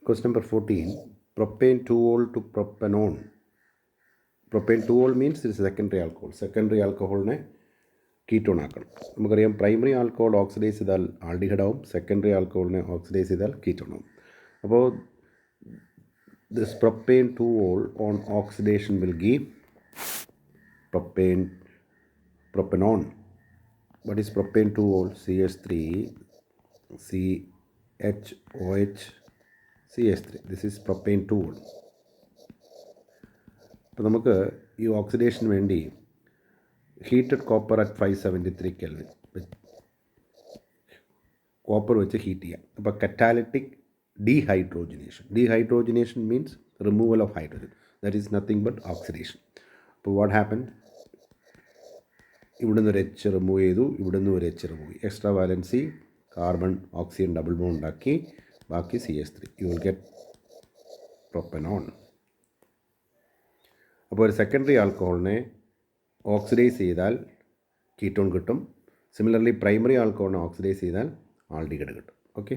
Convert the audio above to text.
Question number 14. Propane 2-ol to propanone. Propane 2-ol means it is a secondary alcohol. Secondary alcohol ketone ആക്കണം. നമുക്കറിയാം primary alcohol oxidise ചെയ്താൽ ആൽഡിഹൈഡാവും, secondary ആൽക്കഹോളിനെ oxidise ചെയ്താൽ കീറ്റോണാവും. അപ്പോൾ this propyne 2-ol on oxidation will give propanone. What is propane 2-ol? CH3 CHOH CH3. This is propane 2-ol. അപ്പോൾ നമുക്ക് ഈ ഓക്സിഡേഷന് വേണ്ടി heated copper at 573 kelvin copper വെച്ച് ഹീറ്റ് ചെയ്യാം. അപ്പോൾ catalytic dehydrogenation means removal of hydrogen. That is nothing but oxidation. അപ്പോൾ what happen, ഇവിടുന്ന് ഒരു എച്ച് റിമൂവ് ചെയ്തു, ഇവിടുന്ന് ഒരു എച്ച് റിമൂവ് ചെയ്തു, extra valency carbon oxygen double bond ഉണ്ടാക്കി, ബാക്കി CH3. You will get propanone. അപ്പോൾ ഒരു സെക്കൻഡറി ആൽക്കഹോളിനെ ഓക്സിഡൈസ് ചെയ്താൽ കീറ്റോൺ കിട്ടും. സിമിലർലി പ്രൈമറി ആൽക്കഹോളിനെ ഓക്സിഡൈസ് ചെയ്താൽ ആൽഡിഹൈഡ് കിട്ടും. ഓക്കെ.